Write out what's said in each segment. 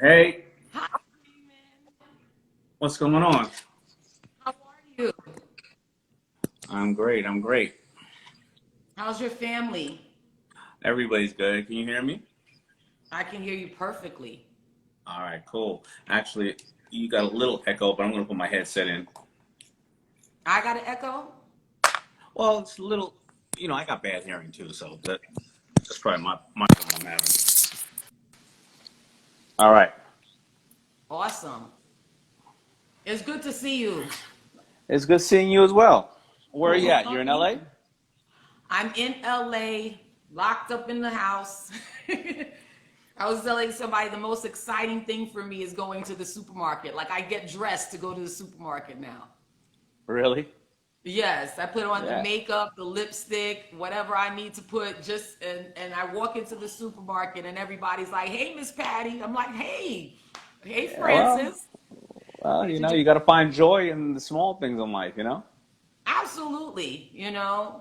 Hey, Hi, Daymond. what's going on? How are you? I'm great. I'm great. How's your family? Everybody's good. Can you hear me? I can hear you perfectly. All right, cool. Actually, you got a little echo, but I'm going to put my headset in. I got an echo? Well, it's a little, I got bad hearing too, so that's probably my problem I'm having. All right. Awesome. It's good to see you. It's good seeing you as well. Where are you at? You're in Thank LA? you. I'm in LA, locked up in the house. I was telling somebody the most exciting thing for me is going to the supermarket. Like I get dressed to go to the supermarket now. Really? Yes, I put on the Yeah. makeup, the lipstick, whatever I need to put, and I walk into the supermarket and everybody's like, "Hey, Miss Patty." I'm like, "Hey, Yeah, well, Francis." Did you you got to find joy in the small things in life. Absolutely,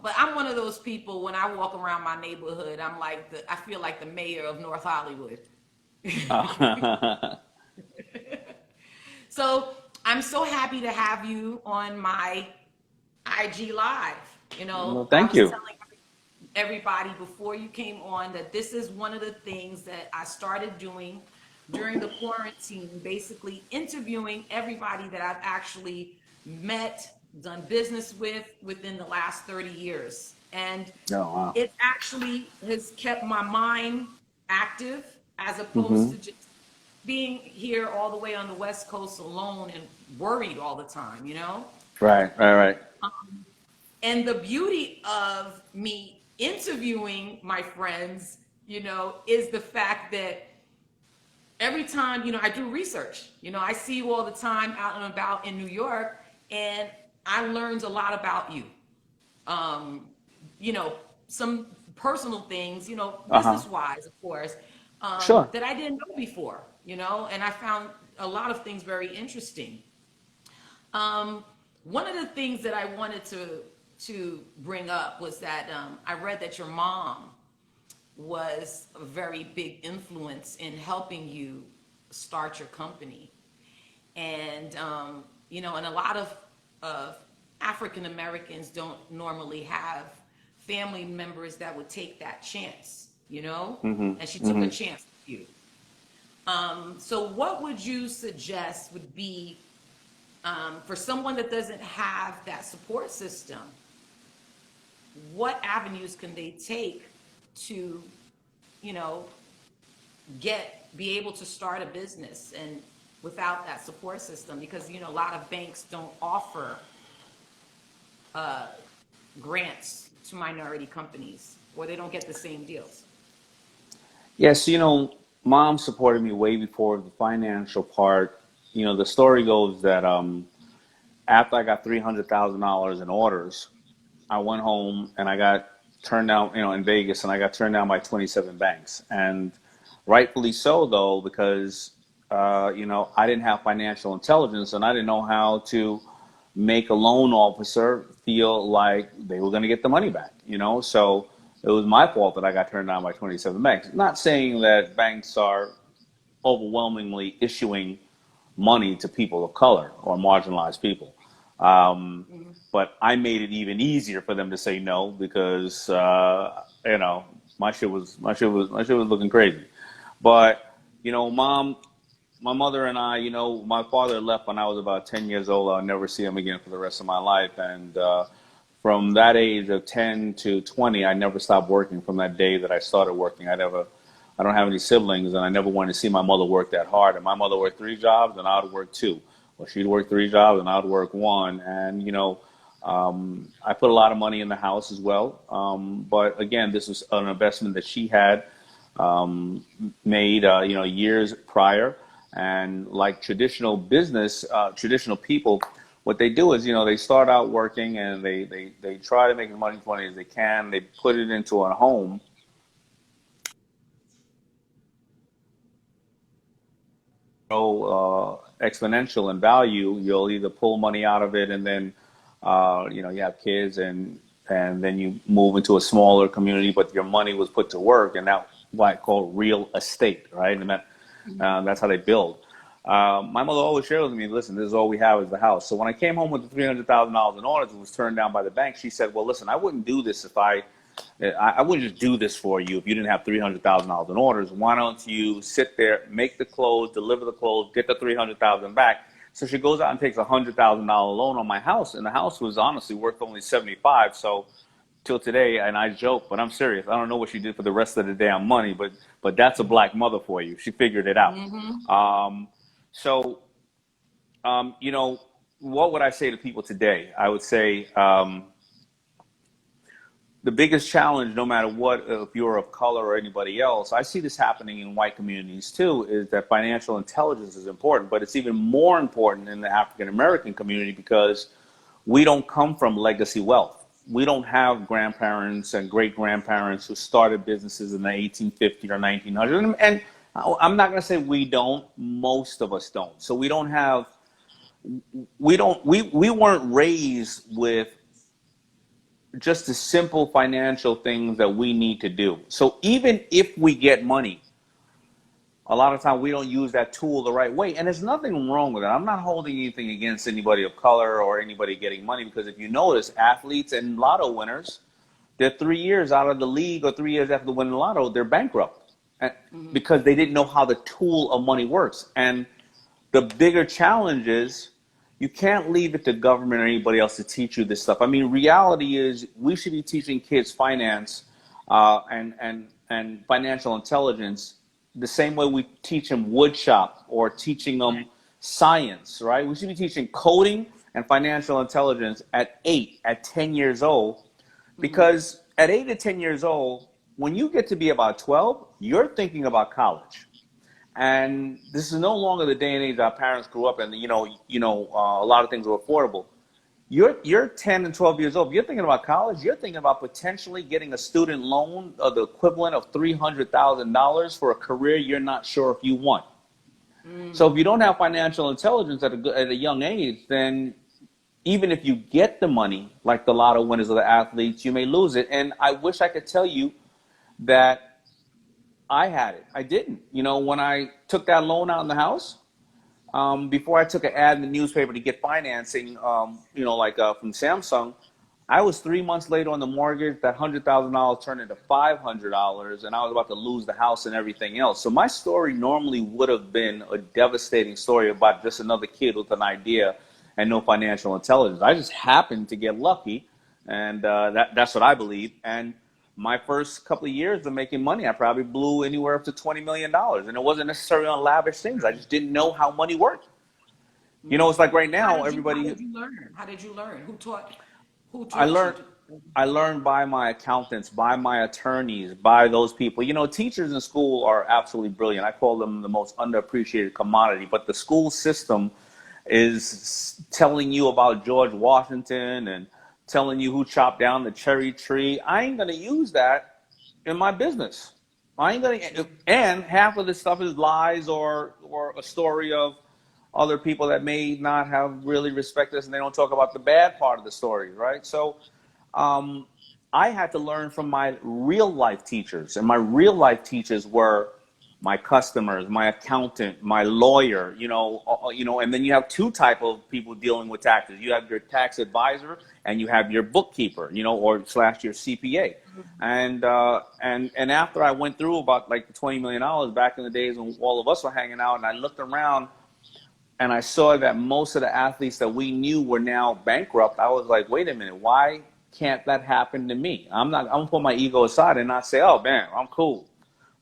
but I'm one of those people when I walk around my neighborhood, I feel like the mayor of North Hollywood. So, I'm so happy to have you on my IG live. Well, I thank was you. telling everybody before you came on that this is one of the things that I started doing during the quarantine, basically interviewing everybody that I've actually met, done business with within the last 30 years. And Oh, wow. it actually has kept my mind active as opposed Mm-hmm. to just being here all the way on the West Coast alone and worried all the time. Right, right, right. And the beauty of me interviewing my friends, is the fact that every time, I do research. I see you all the time out and about in New York, and I learned a lot about you. Um, you know, some personal things, Uh-huh. business wise, of course, Sure. that I didn't know before, and I found a lot of things very interesting. Um, One of the things that I wanted to bring up was that I read that your mom was a very big influence in helping you start your company, and and a lot of African Americans don't normally have family members that would take that chance, Mm-hmm. and she took a Mm-hmm. chance with you. So, what would you suggest would be for someone that doesn't have that support system, what avenues can they take to, you know, be able to start a business and without that support system? Because, a lot of banks don't offer grants to minority companies or they don't get the same deals. Yes, mom supported me way before the financial part. The story goes that after I got $300,000 in orders, I went home and I got turned down, in Vegas, and I got turned down by 27 banks. And rightfully so, though, because, I didn't have financial intelligence and I didn't know how to make a loan officer feel like they were going to get the money back. So it was my fault that I got turned down by 27 banks. Not saying that banks are overwhelmingly issuing money to people of color or marginalized people. Um, Mhm. but I made it even easier for them to say no because my shit was looking crazy. But mom, my mother and I, my father left when I was about 10 years old. I'll never see him again for the rest of my life. And from that age of 10 to 20, I never stopped working from that day that I started working. I don't have any siblings, and I never wanted to see my mother work that hard. And my mother worked three jobs, and I would work two. Well, she'd work three jobs, and I would work one. And, I put a lot of money in the house as well. But again, this was an investment that she had made, years prior. And like traditional people, what they do is, they start out working and they try to make as much money as they can. They put it into a home, exponential in value. You'll either pull money out of it and then, you have kids and then you move into a smaller community, but your money was put to work, and that's why I call real estate, right? That's how they build. My mother always shared with me, listen, this is all we have is the house. So when I came home with the $300,000 in orders and was turned down by the bank, she said, well, listen, I wouldn't do this if I wouldn't just do this for you if you didn't have $300,000 in orders. Why don't you sit there, make the clothes, deliver the clothes, get the $300,000 back? So she goes out and takes a $100,000 loan on my house, and the house was honestly worth only 75. So till today, and I joke, but I'm serious. I don't know what she did for the rest of the damn money, but that's a black mother for you. She figured it out. Mm-hmm. So you know, what would I say to people today? I would say the biggest challenge, no matter what, if you're of color or anybody else, I see this happening in white communities too, is that financial intelligence is important, but it's even more important in the African American community because we don't come from legacy wealth. We don't have grandparents and great grandparents who started businesses in the 1850s or 1900s. And I'm not going to say we don't, most of us don't. So we weren't raised with just the simple financial things that we need to do. So even if we get money, a lot of time we don't use that tool the right way. And there's nothing wrong with it. I'm not holding anything against anybody of color or anybody getting money, because if you notice, athletes and lotto winners, they're 3 years out of the league or 3 years after the winning lotto, they're bankrupt because they didn't know how the tool of money works. And the bigger challenge is you can't leave it to government or anybody else to teach you this stuff. I mean, reality is we should be teaching kids finance and financial intelligence the same way we teach them wood shop or teaching them science, right? We should be teaching coding and financial intelligence at 8, at 10 years old, because at 8 to 10 years old, when you get to be about 12, you're thinking about college. And this is no longer the day and age our parents grew up in. A lot of things were affordable. You're 10 and 12 years old. If you're thinking about college, you're thinking about potentially getting a student loan of the equivalent of $300,000 for a career you're not sure if you want. So if you don't have financial intelligence at a young age, then even if you get the money, like the lotto winners or the athletes, you may lose it. And I wish I could tell you that I had it. I didn't. When I took that loan out in the house, before I took an ad in the newspaper to get financing, from Samsung, I was 3 months late on the mortgage. That $100,000 turned into $500, and I was about to lose the house and everything else. So my story normally would have been a devastating story about just another kid with an idea and no financial intelligence. I just happened to get lucky, and that's what I believe. And my first couple of years of making money, I probably blew anywhere up to $20 million. And it wasn't necessarily on lavish things. I just didn't know how money worked. It's like right now, How everybody, did you learn? How did you learn? Who I taught you learned, to? I learned by my accountants, by my attorneys, by those people. Teachers in school are absolutely brilliant. I call them the most underappreciated commodity, but the school system is telling you about George Washington and telling you who chopped down the cherry tree. I ain't going to use that in my business. I ain't going to, and half of this stuff is lies or a story of other people that may not have really respected us, and they don't talk about the bad part of the story, right? So I had to learn from my real life teachers, and my real life teachers were my customers, my accountant, my lawyer, and then you have two type of people dealing with taxes. You have your tax advisor and you have your bookkeeper, or slash your CPA. And after I went through about like the $20 million back in the days when all of us were hanging out, and I looked around and I saw that most of the athletes that we knew were now bankrupt, I was like, wait a minute, why can't that happen to me? I'm gonna put my ego aside and not say, oh man, I'm cool.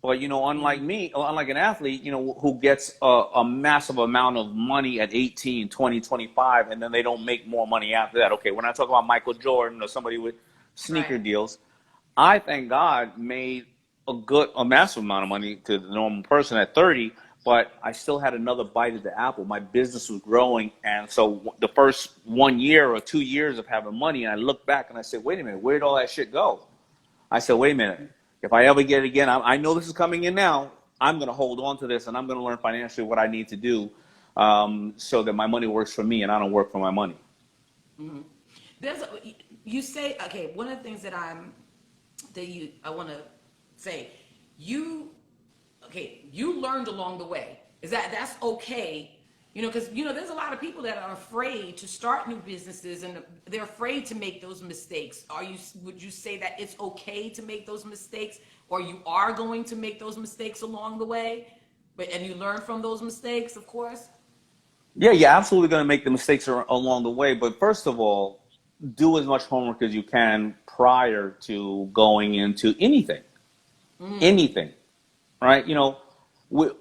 But unlike an athlete, who gets a massive amount of money at 18, 20, 25, and then they don't make more money after that. Okay, we're not talking about Michael Jordan or somebody with sneaker Right. deals. I, thank God, made a massive amount of money to the normal person at 30, but I still had another bite at the apple. My business was growing, and so the first 1 year or 2 years of having money, I looked back and I said, wait a minute, where'd all that shit go? I said, wait a minute. If I ever get it again, I know this is coming in now. I'm going to hold on to this, and I'm going to learn financially what I need to do so that my money works for me and I don't work for my money. Mm-hmm. There's you say, okay, one of the things that I want to say, you okay, you learned along the way. Is that's okay? You know, because you know, there's a lot of people that are afraid to start new businesses, and they're afraid to make those mistakes. Would you say that it's okay to make those mistakes, or you are going to make those mistakes along the way, and you learn from those mistakes, of course? Yeah, you're absolutely going to make the mistakes along the way. But first of all, do as much homework as you can prior to going into anything. Anything, right? You know,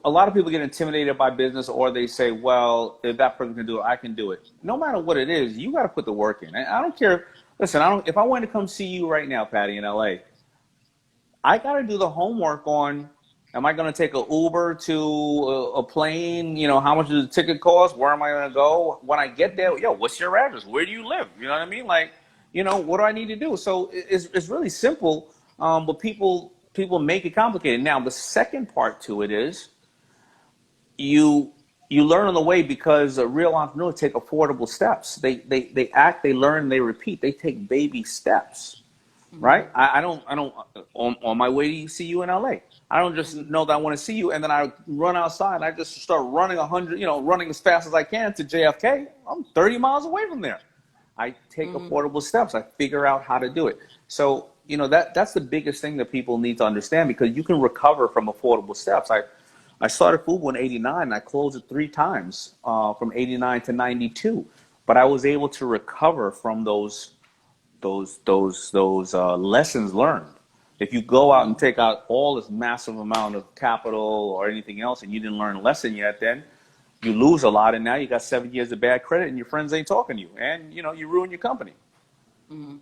a lot of people get intimidated by business, or they say, well, if that person can do it, I can do it. No matter what it is, you got to put the work in. And I don't care. Listen, if I wanted to come see you right now, Patty, in LA, I got to do the homework on, am I going to take an Uber to a plane? You know, how much does the ticket cost? Where am I going to go? When I get there, yo, what's your address? Where do you live? You know what I mean? Like, you know, what do I need to do? So it's really simple, but people make it complicated. Now, the second part to it is you you learn on the way, because real entrepreneurs take affordable steps. They act, they learn, they repeat. They take baby steps. Right? I don't on my way to see you in LA. I don't just know that I want to see you and then I run outside and I just start running 100, running as fast as I can to JFK. I'm 30 miles away from there. I take affordable steps. I figure out how to do it. So, that's the biggest thing that people need to understand, because you can recover from affordable steps. I started Fubu in '89 and I closed it 3 times from '89 to '92, but I was able to recover from those lessons learned. If you go out and take out all this massive amount of capital or anything else and you didn't learn a lesson yet, then you lose a lot, and now you got 7 years of bad credit and your friends ain't talking to you, and you ruin your company. Mm-hmm.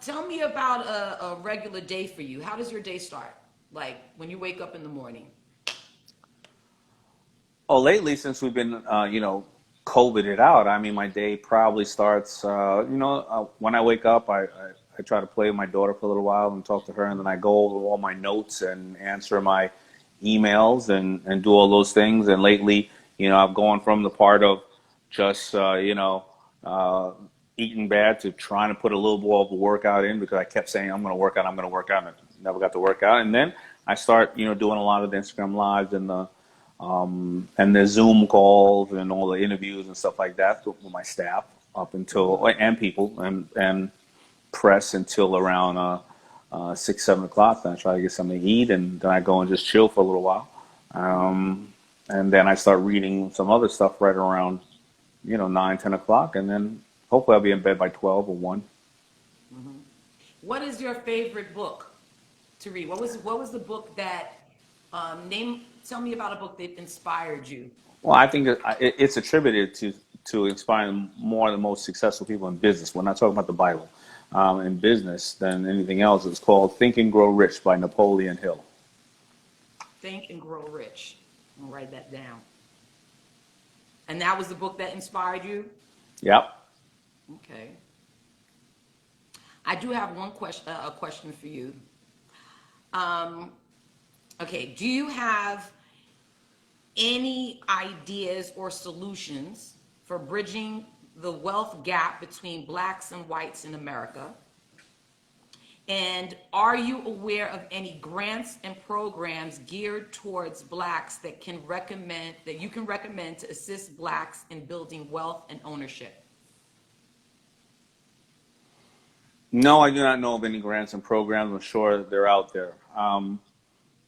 Tell me about a regular day for you. How does your day start? Like when you wake up in the morning? Oh, lately, since we've been, COVIDed out, I mean, my day probably starts, when I wake up, I try to play with my daughter for a little while and talk to her, and then I go over all my notes and answer my emails and do all those things. And lately, I've gone from the part of just, eating bad to trying to put a little more of a workout in, because I kept saying, I'm going to work out, and I never got to work out. And then I start, doing a lot of the Instagram lives and the Zoom calls and all the interviews and stuff like that with my staff and people and press until around 6, 7 o'clock. Then I try to get something to eat, and then I go and just chill for a little while. And then I start reading some other stuff right around 9, 10 o'clock, and then hopefully I'll be in bed by 12 or 1. Mm-hmm. What is your favorite book to read? What was the book that tell me about a book that inspired you. Well, I think that it's attributed to inspiring more of the most successful people in business. We're not talking about the Bible in business than anything else. It's called Think and Grow Rich by Napoleon Hill. Think and Grow Rich. I'll write that down. And that was the book that inspired you? Yep. Okay. I do have a question for you. Okay, do you have any ideas or solutions for bridging the wealth gap between blacks and whites in America? And are you aware of any grants and programs geared towards blacks that you can recommend to assist blacks in building wealth and ownership? No, I do not know of any grants and programs. I'm sure they're out there.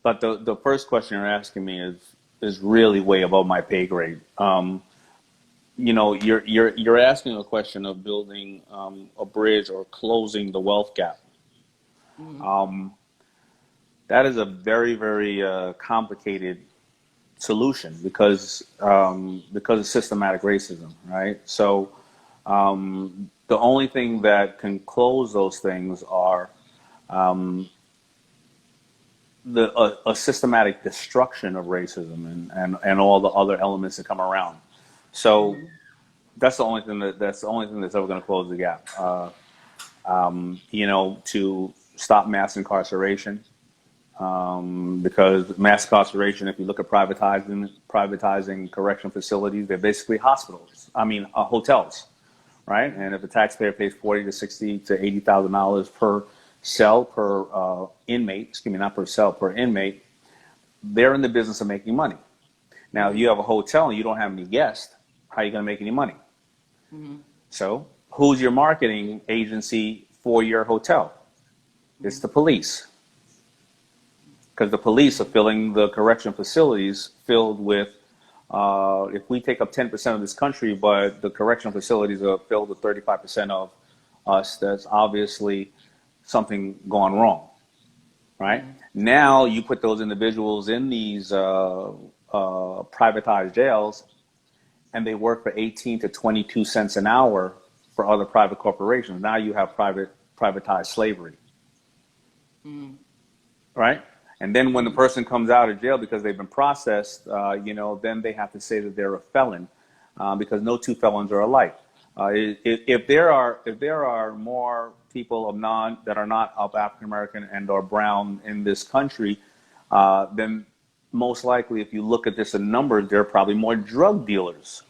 But the first question you're asking me is really way above my pay grade. You're asking a question of building a bridge or closing the wealth gap. Mm-hmm. That is a very, very complicated solution because of systematic racism, right? So the only thing that can close those things are a systematic destruction of racism and all the other elements that come around. So that's the only thing that's ever going to close the gap. To stop mass incarceration, because mass incarceration, if you look at privatizing correction facilities, they're basically hotels, right? And if the taxpayer pays $40,000 to $60,000 to $80,000 per cell per inmate, not per cell, per inmate, they're in the business of making money. Now, if you have a hotel and you don't have any guests, how are you going to make any money? So who's your marketing agency for your hotel? It's the police. Because the police are filling the correction facilities filled with, if we take up 10% of this country, but the correction facilities are filled with 35% of us, that's obviously something gone wrong, right? Now you put those individuals in these privatized jails, and they work for 18 to 22 cents an hour for other private corporations. Now you have privatized slavery, right? And then when the person comes out of jail because they've been processed, then they have to say that they're a felon, because no two felons are alike. If there are more people that are not of African American and or brown in this country, then most likely, if you look at this in numbers, there are probably more drug dealers,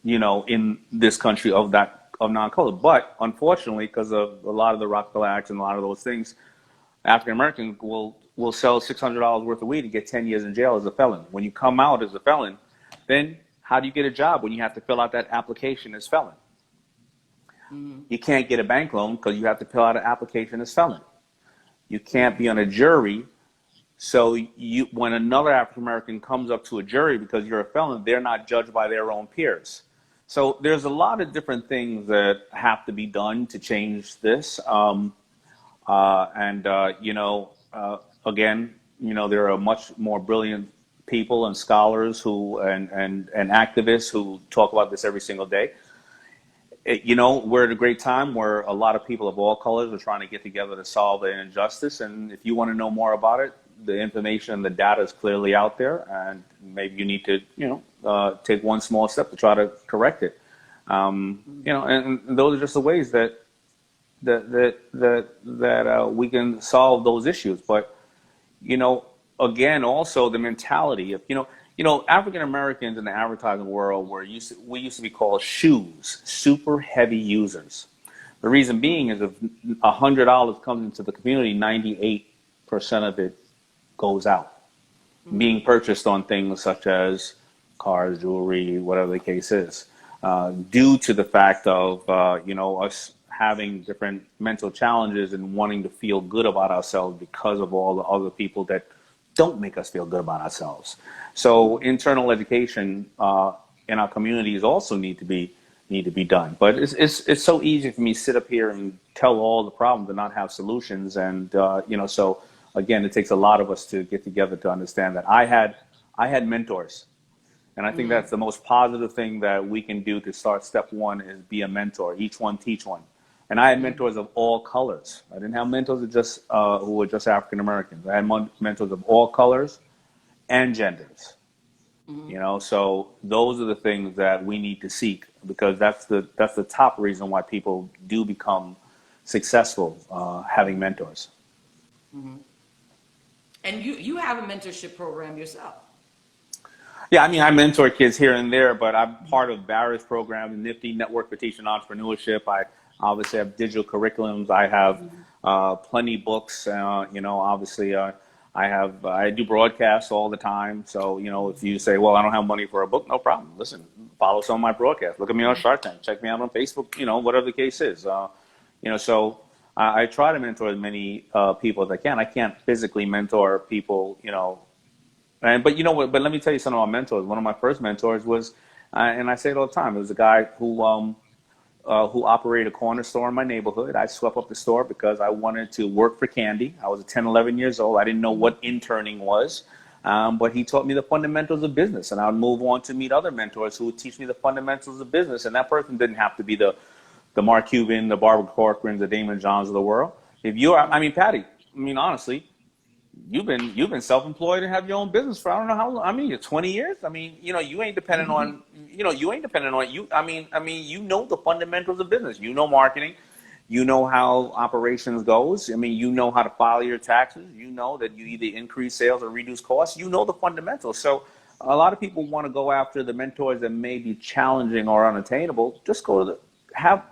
in this country of non-color. But unfortunately, because of a lot of the Rockefeller Acts and a lot of those things, African Americans will sell $600 worth of weed and get 10 years in jail as a felon. When you come out as a felon, then how do you get a job when you have to fill out that application as felon? You can't get a bank loan because you have to fill out an application as felon. You can't be on a jury. So when another African American comes up to a jury because you're a felon, they're not judged by their own peers. So there's a lot of different things that have to be done to change this. Again, there are much more brilliant people and scholars and activists who talk about this every single day. We're at a great time where a lot of people of all colors are trying to get together to solve an injustice. And if you want to know more about it, the information and the data is clearly out there, and maybe you need to, take one small step to try to correct it. And those are just the ways that we can solve those issues. But, again, also the mentality of, African Americans in the advertising world we used to be called shoes, super heavy users. The reason being is if $100 comes into the community, 98% of it goes out, being purchased on things such as cars, jewelry, whatever the case is, due to the fact of, us having different mental challenges and wanting to feel good about ourselves because of all the other people that don't make us feel good about ourselves. So internal education in our communities also need to be done. But it's so easy for me to sit up here and tell all the problems and not have solutions. And so again, it takes a lot of us to get together to understand that I had mentors. And I think that's the most positive thing that we can do to start step one is be a mentor. Each one teach one. And I had mentors of all colors. I didn't have mentors who were just African Americans. I had mentors of all colors and genders. So those are the things that we need to seek, because that's the top reason why people do become successful, having mentors. And you have a mentorship program yourself. Yeah, I mentor kids here and there, but I'm part of various programs, Nifty Network for Teaching Entrepreneurship. I obviously have digital curriculums. I have plenty of books. Obviously, I do broadcasts all the time. So, if you say, well, I don't have money for a book, no problem. Listen, follow some of my broadcasts. Look at me on Shark Tank. Check me out on Facebook, whatever the case is. So I try to mentor as many people as I can. I can't physically mentor people, but but let me tell you something about mentors. One of my first mentors was, and I say it all the time, it was a guy who operated a corner store in my neighborhood. I swept up the store because I wanted to work for candy. I was 10, 11 years old. I didn't know what interning was, but he taught me the fundamentals of business, and I would move on to meet other mentors who would teach me the fundamentals of business. And that person didn't have to be the Mark Cuban, the Barbara Corcorans, the Daymond Johns of the world. If you are, Patty, honestly, you've been self-employed and have your own business for I don't know how long. You're 20 years. You ain't dependent on you. You know the fundamentals of business. You know marketing. You know how operations goes. You know how to file your taxes. You know that you either increase sales or reduce costs. You know the fundamentals. So a lot of people want to go after the mentors that may be challenging or unattainable. Just go to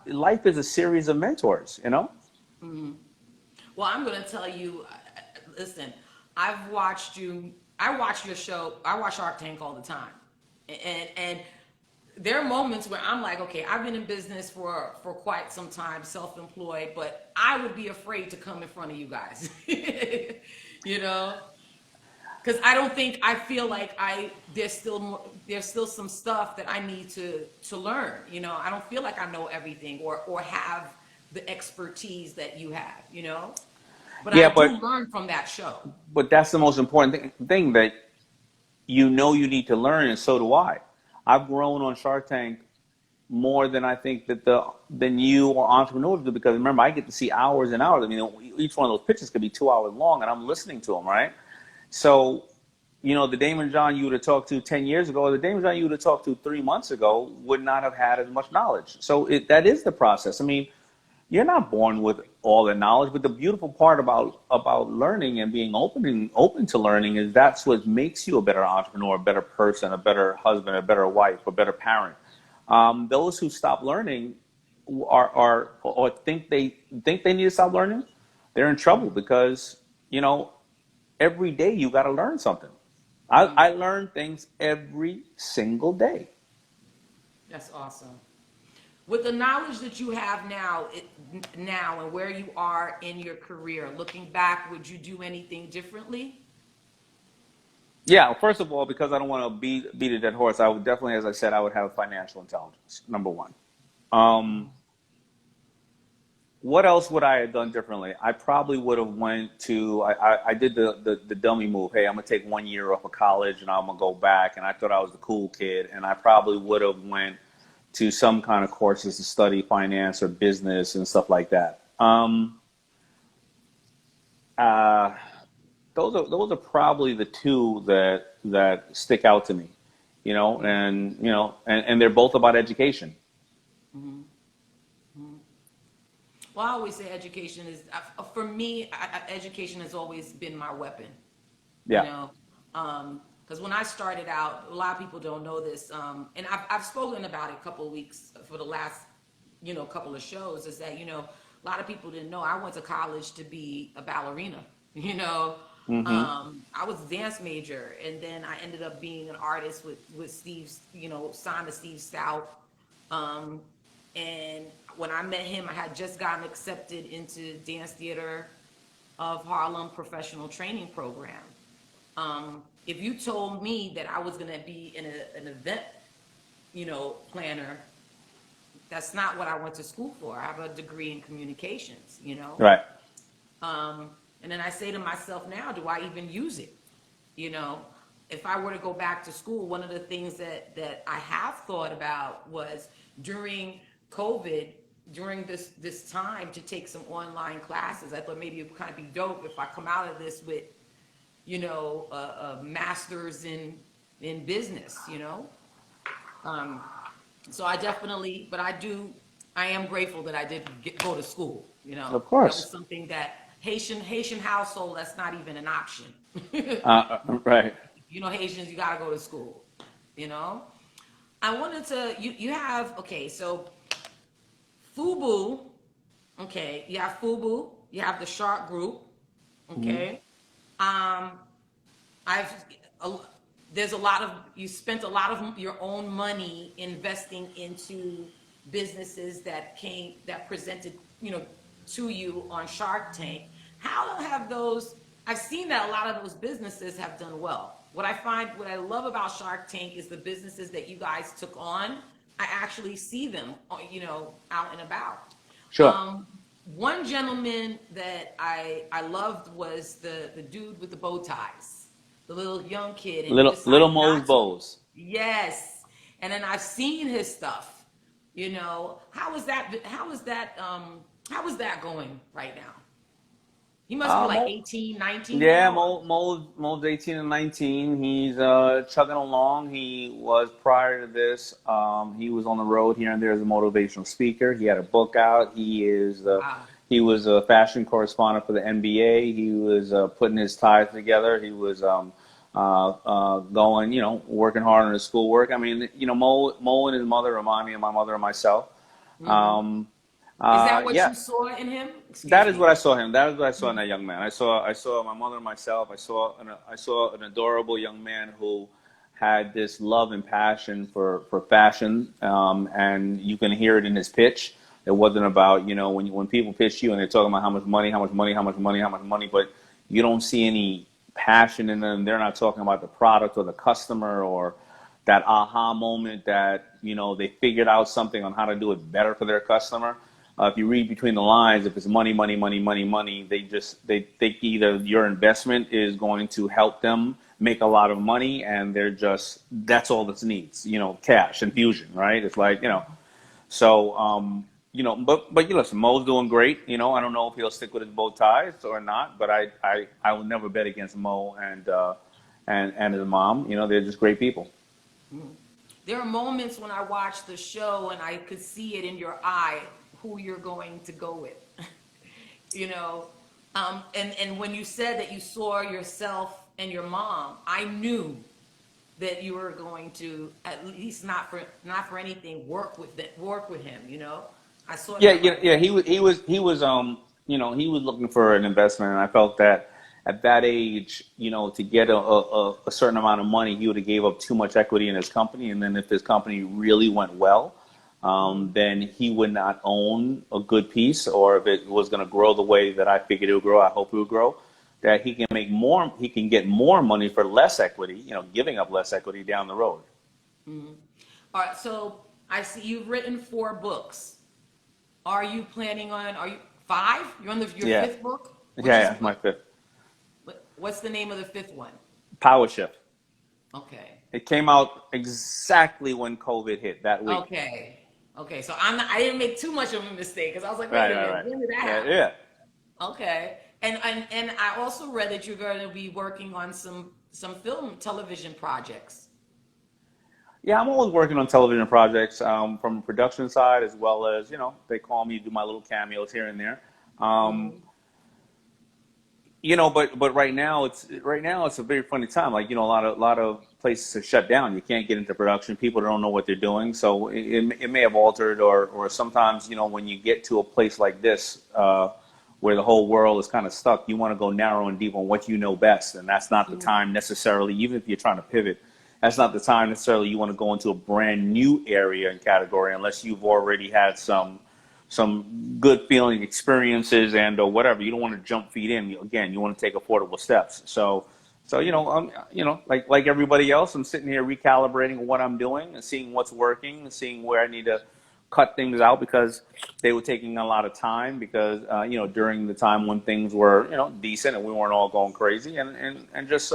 life is a series of mentors. Well, I'm going to tell you. Listen, I've watched you. I watch your show. I watch Shark Tank all the time, and there are moments where I'm like, okay, I've been in business for quite some time, self-employed, but I would be afraid to come in front of you guys, you know, because I feel like there's still some stuff that I need to learn. You know, I don't feel like I know everything or have the expertise that you have. You know, but I Yeah, do learn from that show. but that's the most important thing that you know you need to learn, and so do I. I've grown on Shark Tank more than I think that than you or entrepreneurs do, because remember, I get to see hours and hours. I mean, each one of those pitches could be 2 hours long, and I'm listening to them, right? So, the Daymond John you would have talked to 10 years ago, or the Daymond John you would have talked to 3 months ago would not have had as much knowledge. So that is the process. I mean, you're not born with all the knowledge, but the beautiful part about learning and being open to learning is that's what makes you a better entrepreneur, a better person, a better husband, a better wife, a better parent. Those who stop learning are or think they need to stop learning, they're in trouble, because every day you got to learn something. I learn things every single day. That's awesome. With the knowledge that you have now, and where you are in your career, looking back, would you do anything differently? Yeah, first of all, because I don't want to beat a dead horse, I would definitely, as I said, I would have financial intelligence, number one. Um, what else would I have done differently? I probably would have went to, I did the dummy move. Hey, I'm going to take 1 year off of college and I'm going to go back. And I thought I was the cool kid. And I probably would have went to some kind of courses to study finance or business and stuff like that. Uh, those are probably the two that stick out to me, and they're both about education. Mm-hmm. Well, I always say education is, for me, education has always been my weapon. You Yeah. know, because when I started out, a lot of people don't know this, and I've spoken about it a couple of weeks for the last, couple of shows, is that, a lot of people didn't know I went to college to be a ballerina, you know. Hmm. I was a dance major, and then I ended up being an artist with Steve's, signed to Steve Stout. Um, and when I met him, I had just gotten accepted into Dance Theater of Harlem Professional Training Program. If you told me that I was going to be in an event, planner, that's not what I went to school for. I have a degree in communications. Right. And then I say to myself now, do I even use it? You know, if I were to go back to school, one of the things that I have thought about was during COVID, during this time, to take some online classes. I thought maybe it would kind of be dope if I come out of this with, a master's in business. So I definitely, but I am grateful that I did go to school. Of That was course. something that Haitian household, that's not even an option. Right. Haitians, you gotta go to school. You know, I wanted to. You have, okay. So FUBU, okay. You have FUBU. You have the Shark Group, Hmm. okay. Um, I've a, there's a lot of you spent a lot of your own money investing into businesses that presented to you on Shark Tank. How have those? I've seen that a lot of those businesses have done well. What I love about Shark Tank is the businesses that you guys took on. I actually see them, out and about. Sure. Um, One gentleman that I loved was the dude with the bow ties, the little young kid, and you Little decided Mo's not to. Bows. Yes, and then I've seen his stuff. How is that? How is that going right now? He must be like Mo, 18, 19 yeah, now. Mo's 18 and 19. He's chugging along. He was, prior to this, he was on the road here and there as a motivational speaker. He had a book out. Wow. He was a fashion correspondent for the NBA. He was putting his ties together. He was going, working hard on his schoolwork. I mean, Mo and his mother remind me of my mother and myself. Mm-hmm. Um, Is that what Yeah, you saw in him? that Excuse is what me. I saw him. That is what I saw in that young man. I saw my mother and myself. I saw an adorable young man who had this love and passion for fashion, and you can hear it in his pitch. It wasn't about, when people pitch you and they're talking about how much money, how much money, how much money, how much money, but you don't see any passion in them. They're not talking about the product or the customer or that aha moment that they figured out something on how to do it better for their customer. If you read between the lines, if it's money, money, money, money, money, they think either your investment is going to help them make a lot of money, and that's all this needs, cash infusion, right? It's like, so but you listen, Mo's doing great. I don't know if he'll stick with his bow ties or not, but I will never bet against Mo and his mom. They're just great people. There are moments when I watch the show and I could see it in your eye who you're going to go with. you know, and when you said that you saw yourself and your mom, I knew that you were going to at least not for anything work with him. I saw Yeah, that yeah, right yeah. away. He was looking for an investment, and I felt that at that age, to get a certain amount of money, he would have gave up too much equity in his company, and then if his company really went well, Hmm. then he would not own a good piece, or if it was going to grow the way that I figured it would grow, I hope it would grow. That he can get more money for less equity, giving up less equity down the road. Hmm. All right, so I see you've written 4 books. Are you 5? You're on your Yeah, fifth book? yeah, yeah. My fifth What's the name of the fifth one? power shift. Okay. It came out exactly when COVID hit that week. Okay. Okay. So I didn't make too much of a mistake because I was like, wait Right, a right, minute, right. when did that Yeah, happen? yeah. Okay. And I also read that you're going to be working on some film television projects. Yeah, I'm always working on television projects, from the production side, as well as, they call me to do my little cameos here and there. Um, Hmm. but right now it's a very funny time. Like, a lot of places are shut down. You can't get into production. People don't know what they're doing. So it may have altered, or sometimes, when you get to a place like this, where the whole world is kind of stuck, you want to go narrow and deep on what you know best, and that's not the time necessarily. Even if you're trying to pivot, that's not the time necessarily. You want to go into a brand new area and category unless you've already had some good feeling experiences and or whatever. You don't want to jump feet in. Again, you want to take affordable steps. So like everybody else, I'm sitting here recalibrating what I'm doing and seeing what's working and seeing where I need to cut things out because they were taking a lot of time because during the time when things were decent and we weren't all going crazy and just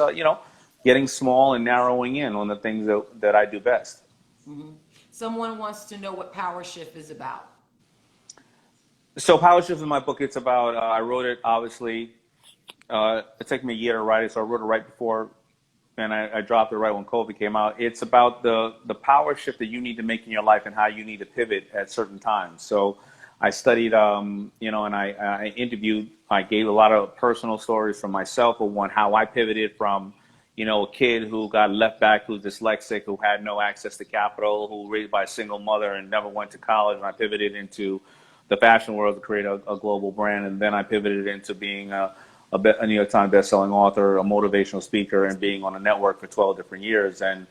getting small and narrowing in on the things that I do best. Hmm. Someone wants to know what Power Shift is about. So Power Shift in my book, it's about, I wrote it, obviously, it took me a year to write it, so I wrote it right before, and I dropped it right when COVID came out. It's about the power shift that you need to make in your life and how you need to pivot at certain times. So I studied, and I interviewed, I gave a lot of personal stories from myself of one, how I pivoted from, a kid who got left back, who's dyslexic, who had no access to capital, who was raised by a single mother and never went to college, and I pivoted into the fashion world to create a global brand, and then I pivoted into being a New York Times best-selling author, a motivational speaker, and being on a network for 12 different years, and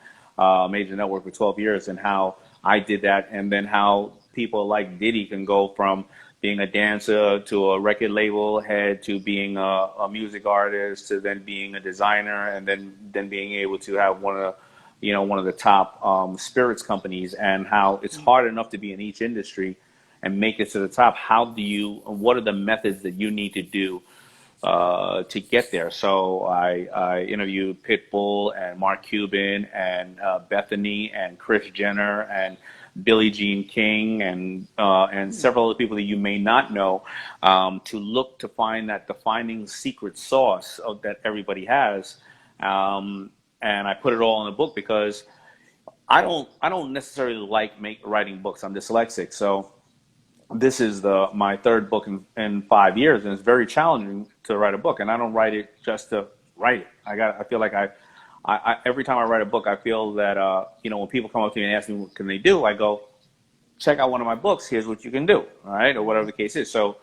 major network for 12 years, and how I did that, and then how people like Diddy can go from being a dancer to a record label head to being a music artist to then being a designer, and then being able to have one of the top spirits companies, and how it's hard enough to be in each industry and make it to the top. What are the methods that you need to do to get there? So I interviewed Pitbull and Mark Cuban and Bethany and Kris Jenner and Billie Jean King and several other people that you may not know, to look to find that defining secret sauce that everybody has. And I put it all in a book because I don't necessarily like writing books. I'm dyslexic, so this is my third book in 5 years, and it's very challenging to write a book. And I don't write it just to write it. I feel like every time I write a book, I feel that when people come up to me and ask me what can they do, I go, check out one of my books. Here's what you can do, all right, or whatever the case is. So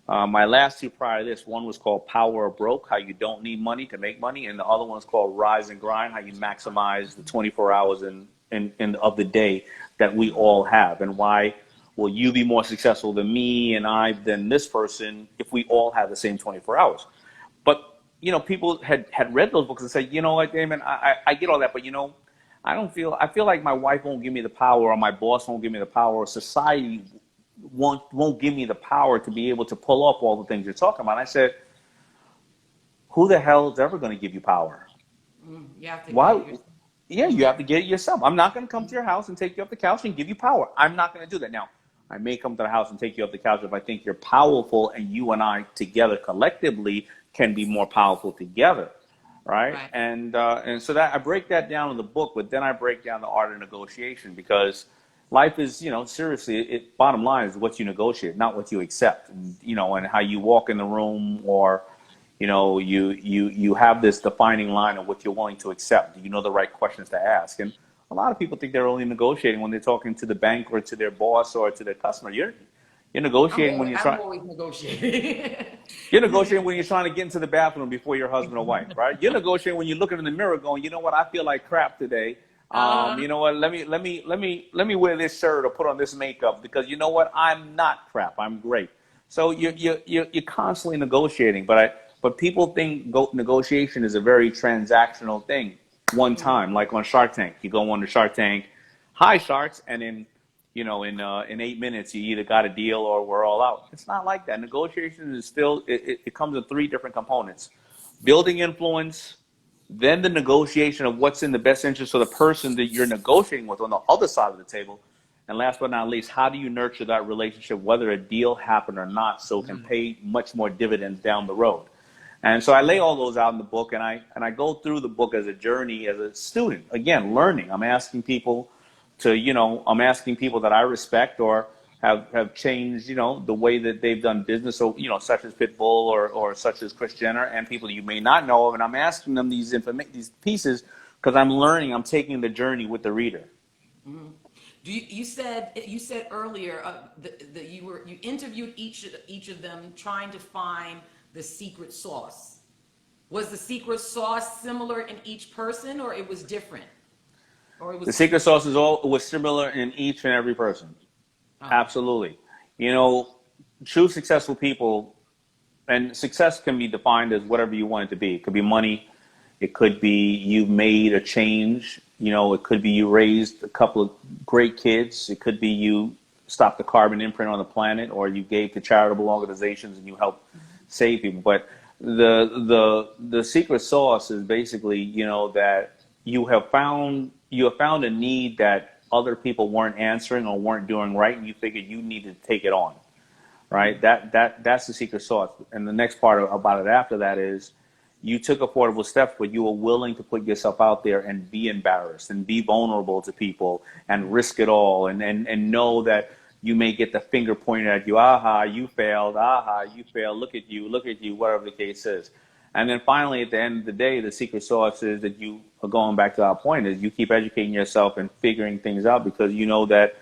my last two prior to this, one was called Power of Broke, how you don't need money to make money, and the other one is called Rise and Grind, how you maximize the 24 hours of the day that we all have, and why will you be more successful than me and I than this person if we all have the same 24 hours. But people had read those books and said, you know what, Damon, I get all that, but I feel like my wife won't give me the power, or my boss won't give me the power, or society won't give me the power to be able to pull off all the things you're talking about. And I said, who the hell is ever going to give you power? You have to Why? get yourself. Yeah, you have to get it yourself. I'm not going to come to your house and take you off the couch and give you power. I'm not going to do that. Now, I may come to the house and take you off the couch if I think you're powerful, and you and I together collectively can be more powerful together, right? Right. And so that I break that down in the book, but then I break down the art of negotiation, because life is, seriously, bottom line is what you negotiate, not what you accept. And how you walk in the room, or you have this defining line of what you're willing to accept. Do you know the right questions to ask? And a lot of people think they're only negotiating when they're talking to the bank or to their boss or to their customer. You're negotiating when I'm always negotiating. you're negotiating when you're trying to get into the bathroom before your husband or wife, right? You're negotiating when you're looking in the mirror going, you know what, I feel like crap today. You know what, let me wear this shirt or put on this makeup, because you know what, I'm not crap, I'm great. So you're constantly negotiating, but people think negotiation is a very transactional thing. One time, like on Shark Tank, you go on to Shark Tank, hi Sharks, and in 8 minutes you either got a deal or we're all out. It's not like that. Negotiation is still, it comes in three different components: building influence, then the negotiation of what's in the best interest of the person that you're negotiating with on the other side of the table, and last but not least, how do you nurture that relationship, whether a deal happened or not, so it can pay much more dividends down the road. And so I lay all those out in the book, and I go through the book as a journey, as a student, again, learning. I'm asking people that I respect or have changed, the way that they've done business, so, such as Pitbull or such as Kris Jenner, and people you may not know of, and I'm asking them these pieces because I'm learning, I'm taking the journey with the reader. Mm-hmm. You said earlier that you interviewed each of them trying to find the secret sauce. Was the secret sauce similar in each person, or it was different? Or it was The secret sauce was similar in each and every person. Absolutely. True successful people, and success can be defined as whatever you want it to be. It could be money. It could be you've made a change. It could be you raised a couple of great kids. It could be you stopped the carbon imprint on the planet, or you gave to charitable organizations and you helped save people. But the secret sauce is basically, that you have found a need that other people weren't answering or weren't doing right, and you figured you needed to take it on, right? That's the secret sauce. And the next part about it after that is you took affordable steps, but you were willing to put yourself out there and be embarrassed and be vulnerable to people and risk it all, and know that you may get the finger pointed at you. Aha, you failed. Aha, you failed. Look at you, whatever the case is. And then finally, at the end of the day, the secret sauce is that you are going back to our point, is you keep educating yourself and figuring things out, because you know that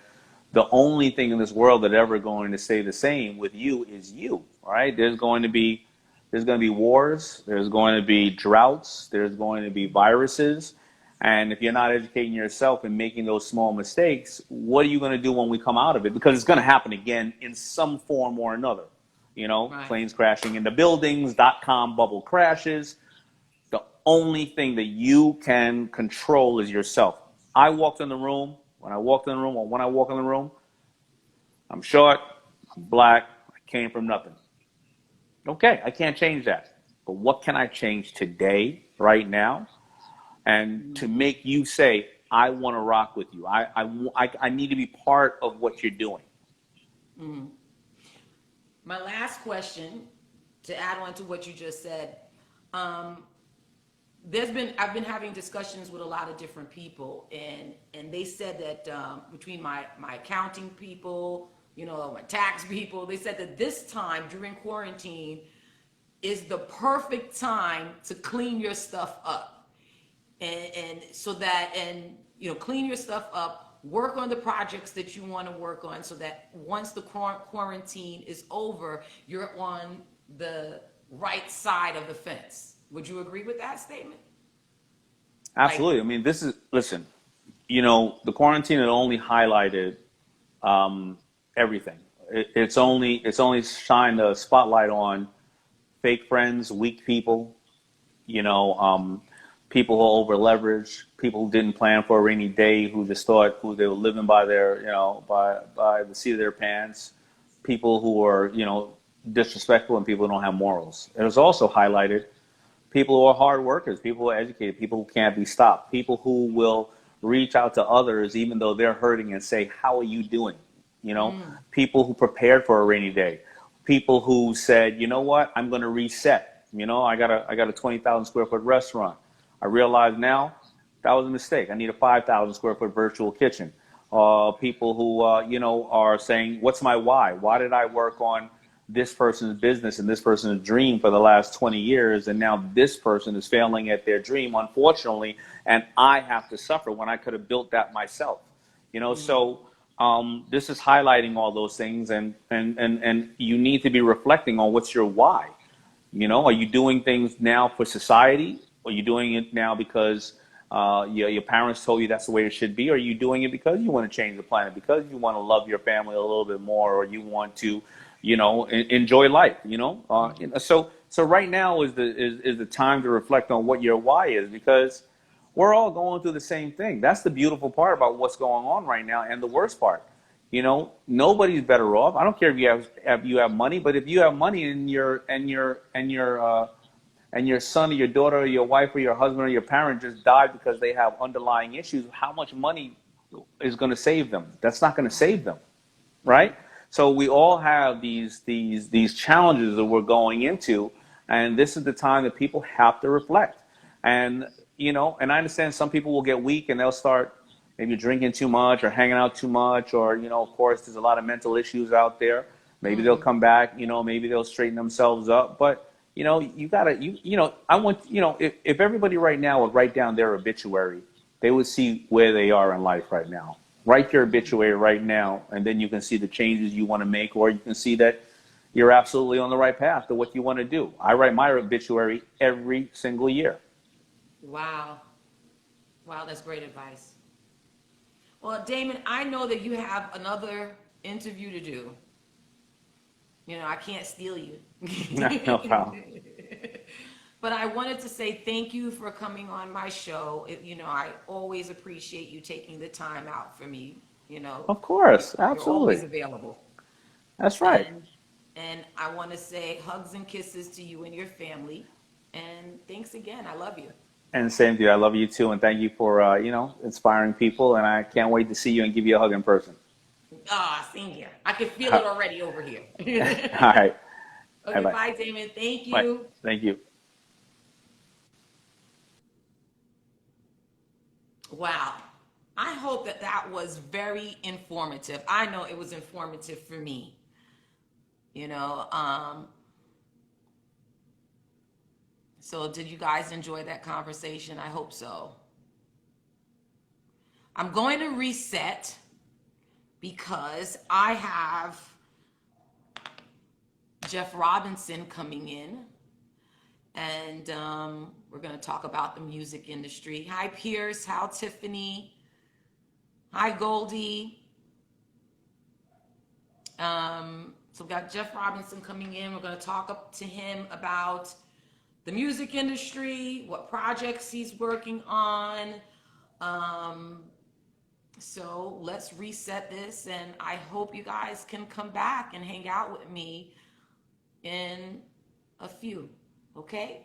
the only thing in this world that ever going to stay the same with you is you, right? There's going to be wars, there's going to be droughts, there's going to be viruses. And if you're not educating yourself and making those small mistakes, what are you going to do when we come out of it? Because it's going to happen again in some form or another. Right. Planes crashing into buildings, .com bubble crashes. The only thing that you can control is yourself. When I walk in the room, I'm short, I'm black, I came from nothing. Okay, I can't change that. But what can I change today, right now? And to make you say, I want to rock with you. I need to be part of what you're doing. Mm-hmm. My last question, to add on to what you just said, I've been having discussions with a lot of different people, and they said that between my accounting people, my tax people, they said that this time during quarantine is the perfect time to clean your stuff up, and so that clean your stuff up work on the projects that you want to work on so that once the quarantine is over, you're on the right side of the fence. Would you agree with that statement? Like, Absolutely. I mean, listen, the quarantine had only highlighted everything. It's only shined a spotlight on fake friends, weak people, you know, people who over leveraged, people who didn't plan for a rainy day, who just thought who they were living by their, by the seat of their pants, people who are, disrespectful, and people who don't have morals. It was also highlighted people who are hard workers, people who are educated, people who can't be stopped, people who will reach out to others even though they're hurting and say, "How are you doing?" People who prepared for a rainy day, people who said, "You know what? I'm going to reset. I got a 20,000 square foot restaurant. I realize now that was a mistake. I need a 5,000 square foot virtual kitchen." People who are saying, "What's my why? Why did I work on this person's business and this person's dream for the last 20 years, and now this person is failing at their dream, unfortunately, and I have to suffer when I could have built that myself?" So this is highlighting all those things, and you need to be reflecting on what's your why. Are you doing things now for society? Are you doing it now because your parents told you that's the way it should be? Or are you doing it because you want to change the planet, because you want to love your family a little bit more, or you want to, enjoy life? So right now is the time to reflect on what your why is, because we're all going through the same thing. That's the beautiful part about what's going on right now, and the worst part. Nobody's better off. I don't care if you have money, but if you have money and your son or your daughter or your wife or your husband or your parent just died because they have underlying issues, how much money is going to save them? That's not going to save them, right? So we all have these challenges that we're going into, and this is the time that people have to reflect. And and I understand some people will get weak and they'll start maybe drinking too much or hanging out too much, or of course there's a lot of mental issues out there. Maybe they'll come back, maybe they'll straighten themselves up, but you gotta, I want, if everybody right now would write down their obituary, they would see where they are in life right now. Write your obituary right now, and then you can see the changes you want to make, or you can see that you're absolutely on the right path to what you want to do. I write my obituary every single year. wow. Wow, that's great advice. Well, Daymond, I know that you have another interview to do. I can't steal you. No problem. But I wanted to say thank you for coming on my show. I always appreciate you taking the time out for me. Of course, You're always absolutely. available. That's right. And I want to say hugs and kisses to you and your family. And thanks again. I love you. And same to you. I love you too, and thank you for inspiring people. And I can't wait to see you and give you a hug in person. Ah, same here. I can feel All it already over here. right. Bye Okay, bye. bye, Daymond. Thank Bye. you. Thank you. Wow. I hope that that was very informative. I know it was informative for me. You know, um, so did you guys enjoy that conversation? I hope so. I'm going to reset because I have Jeff Robinson coming in, and we're going to talk about the music industry. Hi, Pierce. How, Tiffany? Hi, Goldie. So we've got Jeff Robinson coming in. We're going to talk up to him about the music industry, what projects he's working on. So let's reset this, and I hope you guys can come back and hang out with me in a few, okay?